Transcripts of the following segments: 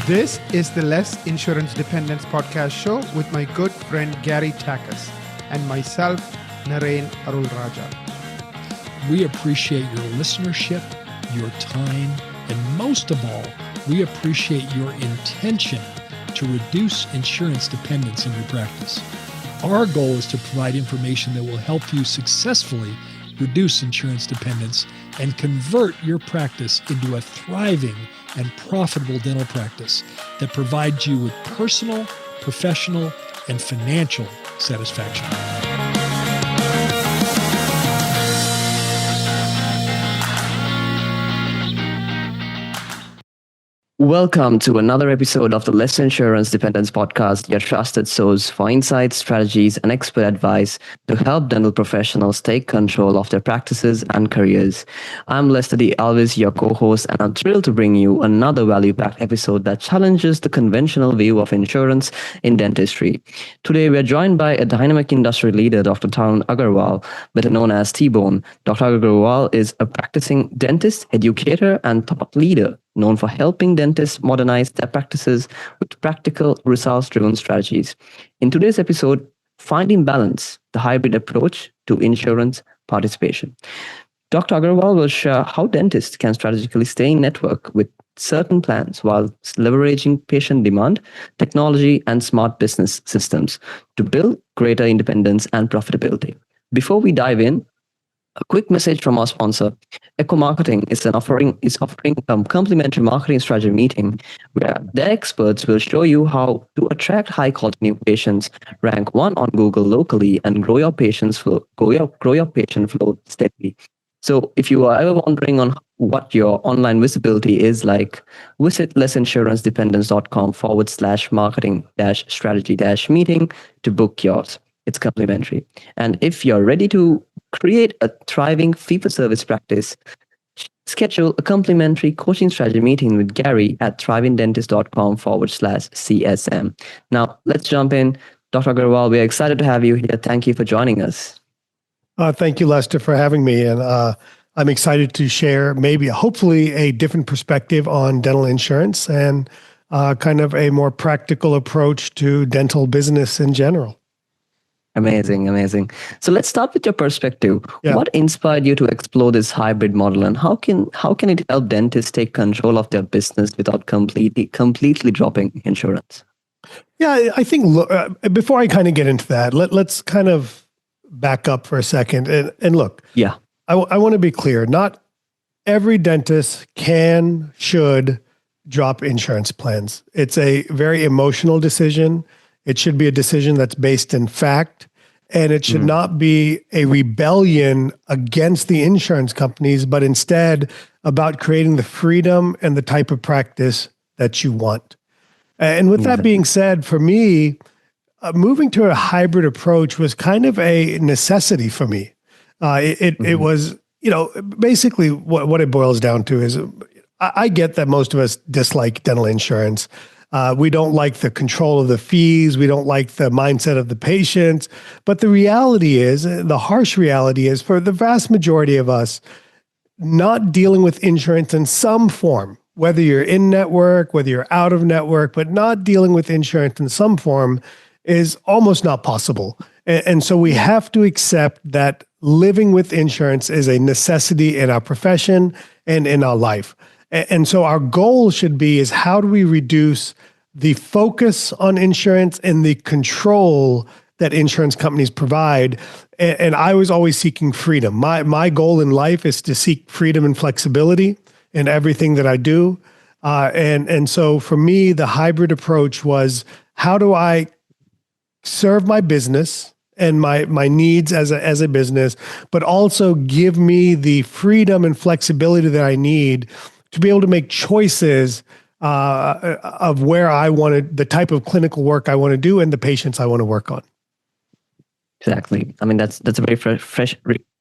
This is the Less Insurance Dependence podcast show with my good friend Gary Takas and myself, Narain Arulraja. We appreciate your listenership, your time, and most of all, we appreciate your intention to reduce insurance dependence in your practice. Our goal is to provide information that will help you successfully reduce insurance dependence and convert your practice into a thriving and profitable dental practice that provides you with personal, professional, and financial satisfaction. Welcome to another episode of the Less Insurance Dependence podcast, your trusted source for insights, strategies, and expert advice to help dental professionals take control of their practices and careers. I'm Lester De Alwis, your co-host, and I'm thrilled to bring you another value-packed episode that challenges the conventional view of insurance in dentistry. Today, we're joined by a dynamic industry leader, Dr. Tarun Agarwal, better known as T-Bone. Dr. Agarwal is a practicing dentist, educator, and thought leader, known for helping dentists modernize their practices with practical, results-driven strategies. In today's episode, Finding Balance, the hybrid approach to insurance participation. Dr. Agarwal will share how dentists can strategically stay in network with certain plans while leveraging patient demand, technology, and smart business systems to build greater independence and profitability. Before we dive in, a quick message from our sponsor. Echo Marketing is offering a complimentary marketing strategy meeting where their experts will show you how to attract high-quality new patients, rank one on Google locally, and grow your patient flow steadily. So if you are ever wondering on what your online visibility is like, visit lessinsurance.com/marketing-strategy-meeting to book yours. It's complimentary. And if you're ready to create a thriving fee-for-service practice, schedule a complimentary coaching strategy meeting with Gary at thrivingdentist.com/CSM. Now, let's jump in. Dr. Agarwal, we're excited to have you here. Thank you for joining us. Thank you, Lester, for having me. And I'm excited to share hopefully a different perspective on dental insurance and kind of a more practical approach to dental business in general. Amazing. So let's start with your perspective. Yeah. What inspired you to explore this hybrid model, and how can it help dentists take control of their business without completely dropping insurance? Yeah, I think before I kind of get into that, let's kind of back up for a second and look. Yeah, I want to be clear. Not every dentist should drop insurance plans. It's a very emotional decision. It should be a decision that's based in fact, and it should not be a rebellion against the insurance companies, but instead about creating the freedom and the type of practice that you want. And with that being said, for me, moving to a hybrid approach was kind of a necessity for me. It was, basically what it boils down to is I get that most of us dislike dental insurance. We don't like the control of the fees. We don't like the mindset of the patients. But the harsh reality is for the vast majority of us, not dealing with insurance in some form, whether you're in network, whether you're out of network, but not dealing with insurance in some form is almost not possible. And so we have to accept that living with insurance is a necessity in our profession and in our life. And so our goal should be is how do we reduce the focus on insurance and the control that insurance companies provide? And I was always seeking freedom. My goal in life is to seek freedom and flexibility in everything that I do. And so for me, the hybrid approach was how do I serve my business and my needs as a business, but also give me the freedom and flexibility that I need to be able to make choices of where I wanted, the type of clinical work I want to do and the patients I want to work on. Exactly. I mean, that's a very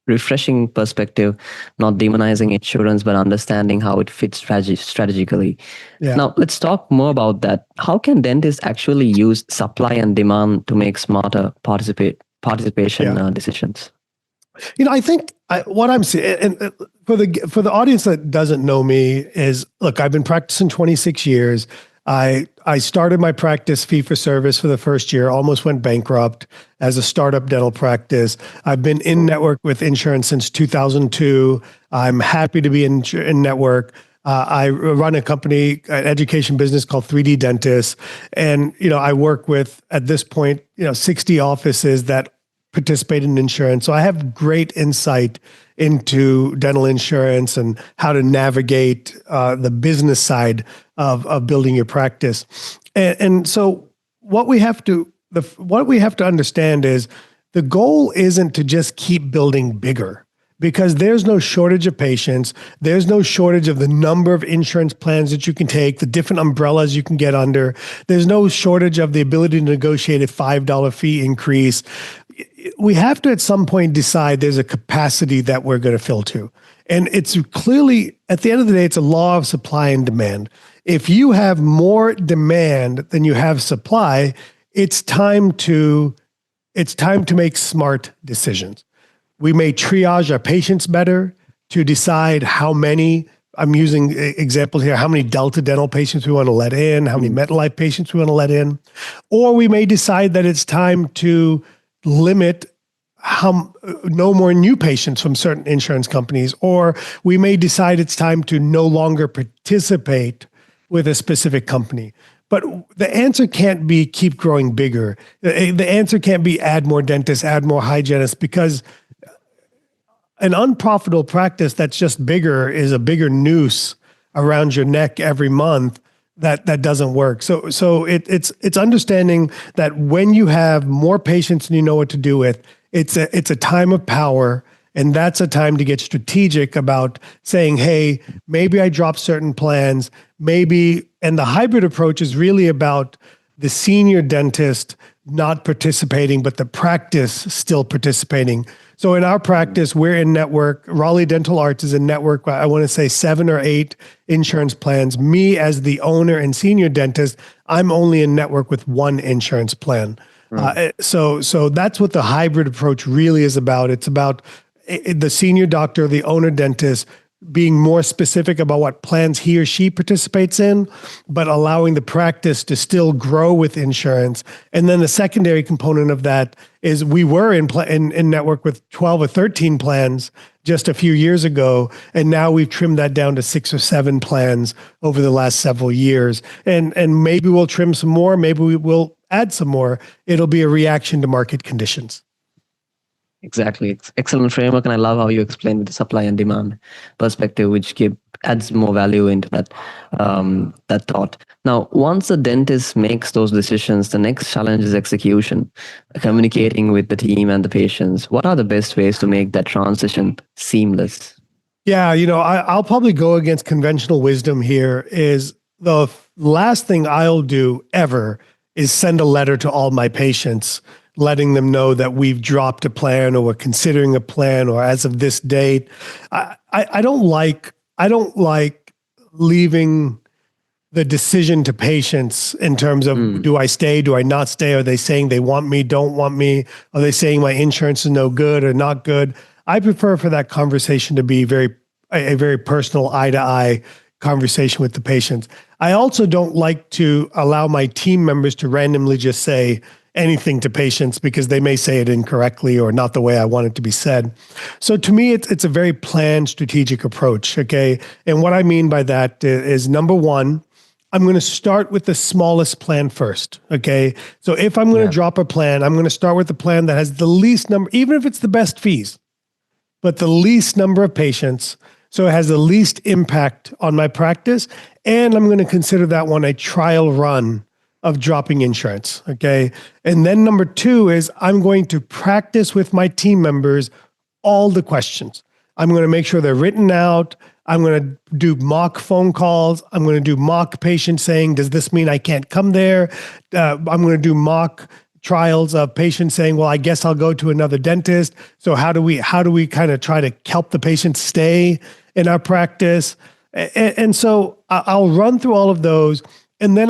refreshing perspective, not demonizing insurance, but understanding how it fits strategically. Yeah. Now, let's talk more about that. How can dentists actually use supply and demand to make smarter participation decisions? I think what I'm seeing, and for the audience that doesn't know me, is look, I've been practicing 26 years. I started my practice fee for service for the first year, almost went bankrupt as a startup dental practice. I've been in network with insurance since 2002. I'm happy to be in network. I run a company, an education business called 3D Dentists. And, I work with, at this point, 60 offices that participate in insurance. So I have great insight into dental insurance and how to navigate the business side of building your practice. And so what we have to understand is the goal isn't to just keep building bigger, because there's no shortage of patients. There's no shortage of the number of insurance plans that you can take, the different umbrellas you can get under. There's no shortage of the ability to negotiate a $5 fee increase. We have to at some point decide there's a capacity that we're going to fill to. And it's clearly, at the end of the day, it's a law of supply and demand. If you have more demand than you have supply, it's time to make smart decisions. We may triage our patients better to decide how many, I'm using examples here, how many Delta dental patients we want to let in, how many MetLife patients we want to let in. Or we may decide that it's time to limit no more new patients from certain insurance companies, or we may decide it's time to no longer participate with a specific company. But the answer can't be keep growing bigger. The answer can't be add more dentists, add more hygienists, because an unprofitable practice that's just bigger is a bigger noose around your neck every month. That doesn't work. So it's understanding that when you have more patients than you know what to do with, it's a time of power, and that's a time to get strategic about saying, hey, maybe I drop certain plans, and the hybrid approach is really about the senior dentist not participating, but the practice still participating. So in our practice, we're in network. Raleigh Dental Arts is in network. I want to say 7 or 8 insurance plans. Me as the owner and senior dentist, I'm only in network with 1 insurance plan. So that's what the hybrid approach really is about. It's about the senior doctor, the owner dentist, being more specific about what plans he or she participates in, but allowing the practice to still grow with insurance. And then the secondary component of that is we were in network with 12 or 13 plans just a few years ago, and now we've trimmed that down to 6 or 7 plans over the last several years. And maybe we'll trim some more, maybe we will add some more. It'll be a reaction to market conditions. Exactly. It's excellent framework, and I love how you explain with the supply and demand perspective, which adds more value into that thought. Now, once the dentist makes those decisions, the next challenge is execution, communicating with the team and the patients. What are the best ways to make that transition seamless? Yeah, I'll probably go against conventional wisdom here. Is the last thing I'll do ever is send a letter to all my patients letting them know that we've dropped a plan, or we're considering a plan, or as of this date. I don't like leaving the decision to patients in terms of do I stay, do I not stay? Are they saying they want me, don't want me? Are they saying my insurance is no good or not good? I prefer for that conversation to be a very personal eye-to-eye conversation with the patients. I also don't like to allow my team members to randomly just say anything to patients, because they may say it incorrectly or not the way I want it to be said. So to me, it's a very planned, strategic approach, okay? And what I mean by that is, number one, I'm going to start with the smallest plan first, okay? So if I'm going to drop a plan, I'm going to start with the plan that has the least number, even if it's the best fees, but the least number of patients, so it has the least impact on my practice. And I'm going to consider that one a trial run of dropping insurance, okay? And then number 2 is I'm going to practice with my team members all the questions. I'm going to make sure they're written out. I'm going to do mock phone calls. I'm going to do mock patients saying, does this mean I can't come there? I'm going to do mock trials of patients saying, well, I guess I'll go to another dentist. So how do we kind of try to help the patient stay in our practice? And so I'll run through all of those. And then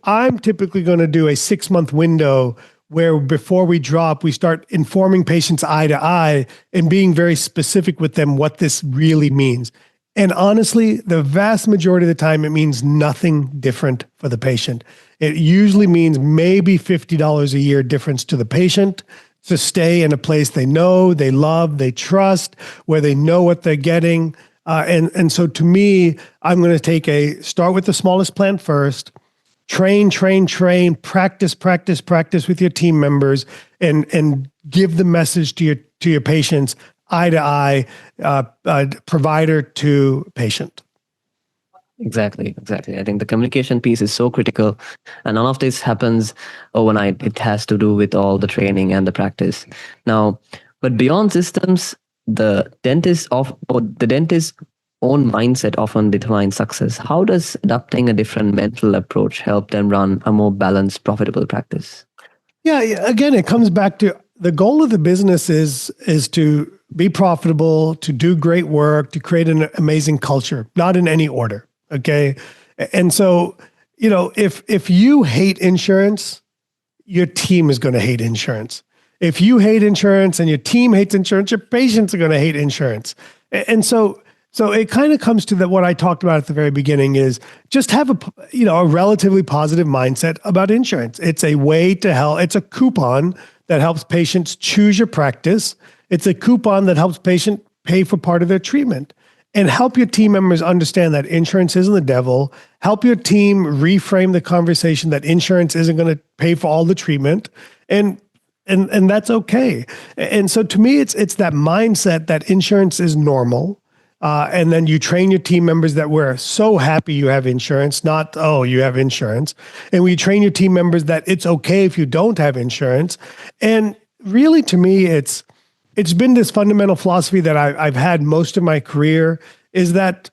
I'm typically going to do a 6-month window where before we drop, we start informing patients eye to eye and being very specific with them what this really means. And honestly, the vast majority of the time, it means nothing different for the patient. It usually means maybe $50 a year difference to the patient to stay in a place they know, they love, they trust, where they know what they're getting. And so to me, I'm going to start with the smallest plan first, train, practice with your team members, and give the message to your patients eye to eye, provider to patient. Exactly. I think the communication piece is so critical, and none of this happens overnight. It has to do with all the training and the practice. Now, but beyond systems, the dentist's own mindset often determines success. How does adopting a different mental approach help them run a more balanced, profitable practice? Yeah, again, it comes back to the goal of the business is to be profitable, to do great work, to create an amazing culture, not in any order. Okay. And so, if you hate insurance, your team is going to hate insurance. If you hate insurance and your team hates insurance, your patients are going to hate insurance. And so it kind of comes to what I talked about at the very beginning is just have a relatively positive mindset about insurance. It's a way to help. It's a coupon that helps patients choose your practice. It's a coupon that helps patients pay for part of their treatment. And help your team members understand that insurance isn't the devil. Help your team reframe the conversation that insurance isn't going to pay for all the treatment, and that's okay. And so to me, it's that mindset that insurance is normal, and then you train your team members that we're so happy you have insurance, not you have insurance, and we train your team members that it's okay if you don't have insurance. And really, to me, it's been this fundamental philosophy that I've had most of my career, is that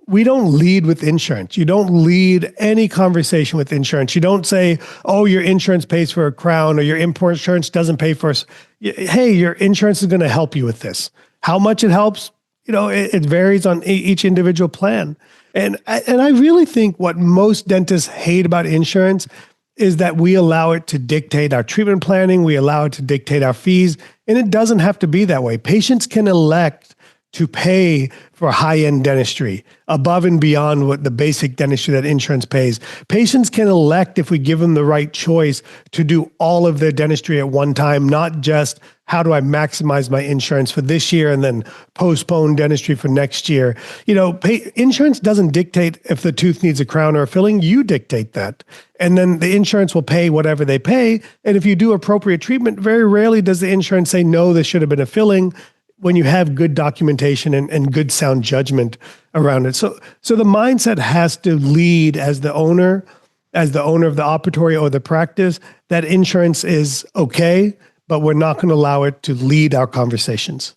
we don't lead with insurance. You don't lead any conversation with insurance. You don't say, your insurance pays for a crown, or your insurance doesn't pay for us. Hey, your insurance is going to help you with this. How much it helps, it varies on each individual plan. And I really think what most dentists hate about insurance is that we allow it to dictate our treatment planning. We allow it to dictate our fees. And it doesn't have to be that way. Patients can elect to pay for high-end dentistry above and beyond what the basic dentistry that insurance pays. Patients can elect, if we give them the right choice, to do all of their dentistry at one time, not just how do I maximize my insurance for this year and then postpone dentistry for next year. Insurance doesn't dictate if the tooth needs a crown or a filling. You dictate that. And then the insurance will pay whatever they pay. And if you do appropriate treatment, very rarely does the insurance say, no, this should have been a filling, when you have good documentation and good sound judgment around it. So the mindset has to lead as the owner of the operatory or the practice, that insurance is okay, but we're not going to allow it to lead our conversations.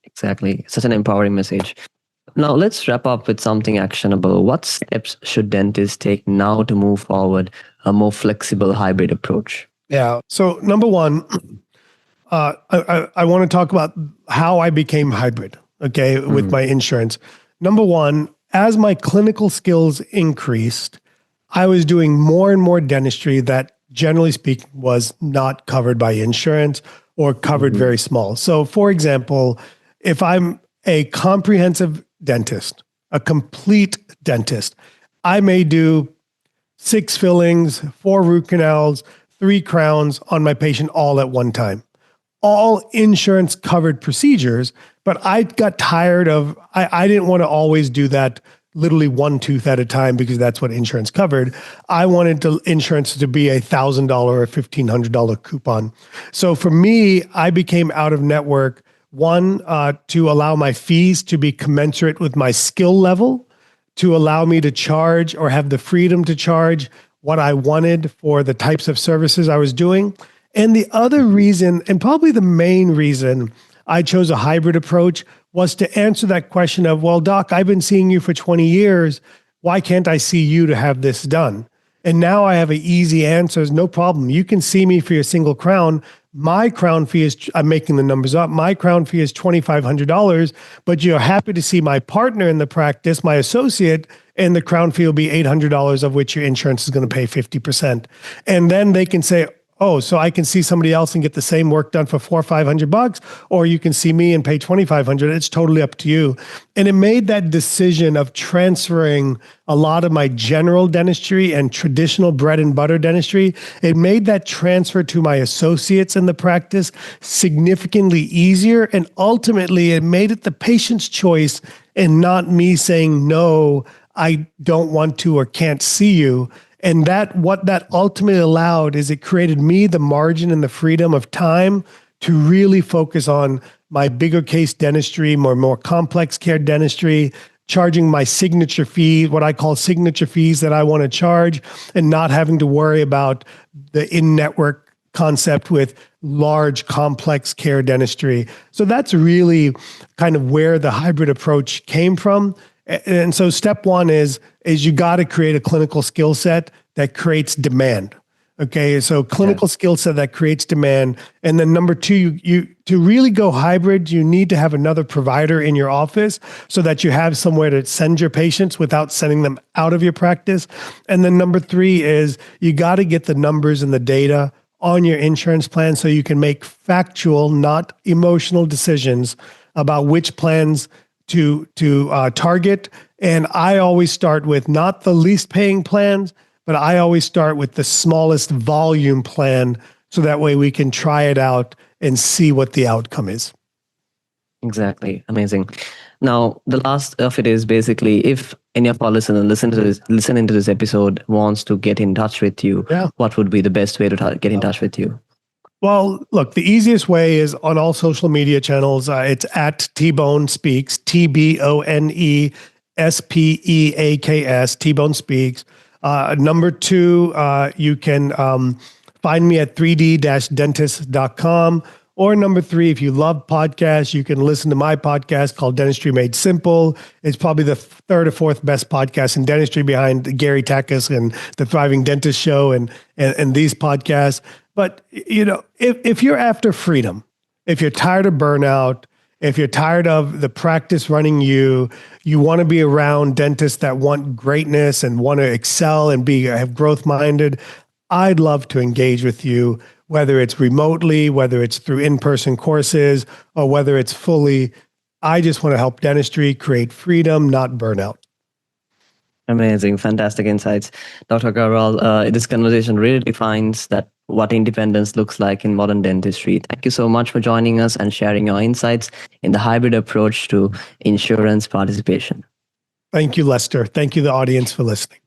Exactly. Such an empowering message. Now let's wrap up with something actionable. What steps should dentists take now to move forward a more flexible hybrid approach? Yeah. So number one, I want to talk about how I became hybrid, with my insurance. Number one, as my clinical skills increased, I was doing more and more dentistry that, generally speaking, was not covered by insurance or covered very small. So, for example, if I'm a comprehensive dentist, a complete dentist, I may do 6 fillings, 4 root canals, 3 crowns on my patient all at one time. All insurance covered procedures, but I got tired of, I didn't want to always do that literally one tooth at a time because that's what insurance covered. I wanted insurance to be $1,000 or $1,500 coupon. So for me, I became out of network, one, to allow my fees to be commensurate with my skill level, to allow me to charge or have the freedom to charge what I wanted for the types of services I was doing. And the other reason, and probably the main reason I chose a hybrid approach, was to answer that question of, well, doc, I've been seeing you for 20 years. Why can't I see you to have this done? And now I have an easy answer. No problem. You can see me for your single crown. My crown fee is, I'm making the numbers up, my crown fee is $2,500, but you're happy to see my partner in the practice, my associate, and the crown fee will be $800, of which your insurance is going to pay 50%. And then they can say, oh, so I can see somebody else and get the same work done for $400 or $500, or you can see me and pay $2,500. It's totally up to you. And it made that decision of transferring a lot of my general dentistry and traditional bread and butter dentistry. It made that transfer to my associates in the practice significantly easier. And ultimately, it made it the patient's choice and not me saying, no, I don't want to or can't see you. And what that ultimately allowed is it created me the margin and the freedom of time to really focus on my bigger case dentistry, more complex care dentistry, charging my signature fee, what I call signature fees that I want to charge, and not having to worry about the in-network concept with large complex care dentistry. So that's really kind of where the hybrid approach came from. And so step one is you got to create a clinical skill set that creates demand. Okay, so clinical skill set that creates demand. And then number two, you to really go hybrid, you need to have another provider in your office so that you have somewhere to send your patients without sending them out of your practice. And then number three is you got to get the numbers and the data on your insurance plan so you can make factual, not emotional decisions about which plans to target. And I always start with not the least paying plans, but I always start with the smallest volume plan so that way we can try it out and see what the outcome is. Exactly. Amazing. Now, the last of it is basically if any of our listeners listening to this episode wants to get in touch with you, what would be the best way to get in touch with you? Well, look, the easiest way is on all social media channels. It's at T-Bone Speaks, TBONESPEAKS, T-Bone Speaks. Number two, you can find me at 3d-dentist.com. Or number three, if you love podcasts, you can listen to my podcast called Dentistry Made Simple. It's probably the third or fourth best podcast in dentistry behind Gary Takas and the Thriving Dentist Show and these podcasts. But, you know, if you're after freedom, if you're tired of burnout, if you're tired of the practice running you want to be around dentists that want greatness and want to excel and have growth minded, I'd love to engage with you, whether it's remotely, whether it's through in-person courses, or whether it's fully. I just want to help dentistry create freedom, not burnout. Amazing. Fantastic insights. Dr. Agarwal, this conversation really defines what independence looks like in modern dentistry. Thank you so much for joining us and sharing your insights in the hybrid approach to insurance participation. Thank you, Lester. Thank you, the audience, for listening.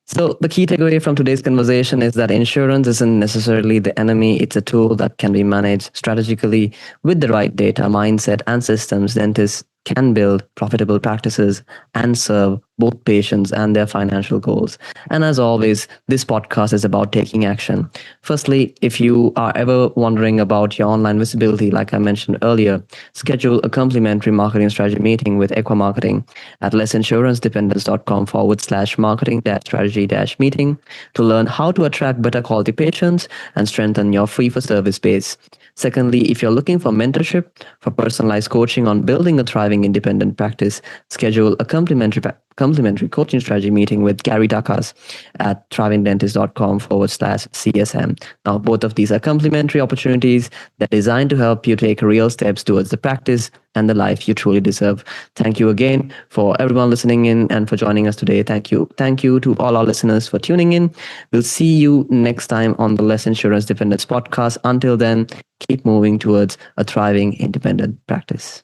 So the key takeaway from today's conversation is that insurance isn't necessarily the enemy. It's a tool that can be managed strategically with the right data, mindset, and systems. Dentists can build profitable practices and serve both patients and their financial goals. And as always, this podcast is about taking action. Firstly, if you are ever wondering about your online visibility, like I mentioned earlier, schedule a complimentary marketing strategy meeting with Equa Marketing at lessinsurancedependence.com/marketing-strategy-meeting to learn how to attract better quality patients and strengthen your fee-for-service base. Secondly, if you're looking for mentorship for personalized coaching on building a thriving independent practice, schedule a complimentary coaching strategy meeting with Gary Takas at thrivingdentist.com/CSM. Now, both of these are complimentary opportunities that are designed to help you take real steps towards the practice and the life you truly deserve. Thank you again for everyone listening in and for joining us today. Thank you. Thank you to all our listeners for tuning in. We'll see you next time on the Less Insurance Dependence podcast. Until then, keep moving towards a thriving independent practice.